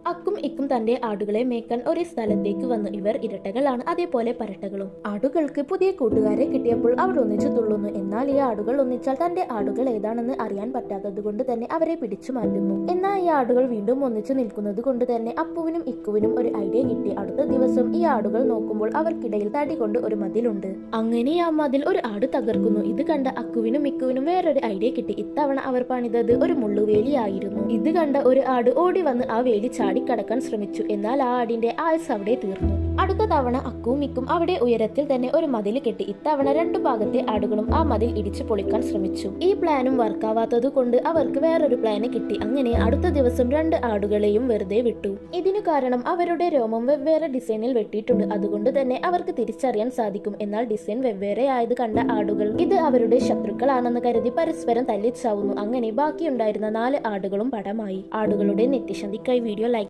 അക്കും ഇക്കും തന്റെ ആടുകളെ മേക്കാൻ ഒരു സ്ഥലത്തേക്ക് വന്നു. ഇവർ ഇരട്ടകളാണ്, അതേപോലെ പരട്ടകളും. ആടുകൾക്ക് പുതിയ കൂട്ടുകാരെ കിട്ടിയപ്പോൾ അവർ ഒന്നിച്ചു തുള്ളുന്നു. എന്നാൽ ഈ ആടുകൾ ഒന്നിച്ചാൽ തന്റെ ആടുകൾ ഏതാണെന്ന് അറിയാൻ പറ്റാത്തത് കൊണ്ട് തന്നെ അവരെ പിടിച്ചു മാറ്റുന്നു. എന്നാൽ ഈ ആടുകൾ വീണ്ടും ഒന്നിച്ചു നിൽക്കുന്നത് കൊണ്ട് തന്നെ അപ്പുവിനും ഇക്കുവിനും ഒരു ഐഡിയ കിട്ടി. അടുത്ത ദിവസം ഈ ആടുകൾ നോക്കുമ്പോൾ അവർക്കിടയിൽ തടി കൊണ്ട് ഒരു മതിലുണ്ട്. അങ്ങനെ ആ മതിൽ ഒരു ആട് തകർക്കുന്നു. ഇത് കണ്ട അക്കുവിനും ഇക്കുവിനും വേറൊരു ഐഡിയ കിട്ടി. ഇത്തവണ അവർ പണിതത് ഒരു മുള്ളുവേലിയായിരുന്നു. ഇത് കണ്ട ഒരു ആട് ഓടി വന്ന് ആ വേലി ചാടിക്കടക്കാൻ ശ്രമിച്ചു. എന്നാൽ ആ ആടിന്റെ ആയുസ് അവിടെ തീർന്നു. അടുത്ത തവണ അക്കുവും മിക്കും അവിടെ ഉയരത്തിൽ തന്നെ ഒരു മതിൽ കെട്ടി. ഇത്തവണ രണ്ടു ഭാഗത്തെ ആടുകളും ആ മതിൽ ഇടിച്ചു പൊളിക്കാൻ ശ്രമിച്ചു. ഈ പ്ലാനും വർക്കാവാത്തത് കൊണ്ട് അവർക്ക് വേറൊരു പ്ലാന് കിട്ടി. അങ്ങനെ അടുത്ത ദിവസം രണ്ട് ആടുകളെയും വെറുതെ വിട്ടു. ഇതിനു കാരണം അവരുടെ രോമം വെവ്വേറെ ഡിസൈനിൽ വെട്ടിയിട്ടുണ്ട്. അതുകൊണ്ട് തന്നെ അവർക്ക് തിരിച്ചറിയാൻ സാധിക്കും. എന്നാൽ ഡിസൈൻ വെവ്വേറെ ആയത് കണ്ട ആടുകൾ ഇത് അവരുടെ ശത്രുക്കളാണെന്ന് കരുതി പരസ്പരം തല്ലിച്ചാവുന്നു. അങ്ങനെ ബാക്കിയുണ്ടായിരുന്ന 4 ആടുകളും പടമായി. ആടുകളുടെ നിത്യശാന്തിക്കായി വീഡിയോ ലൈക്ക്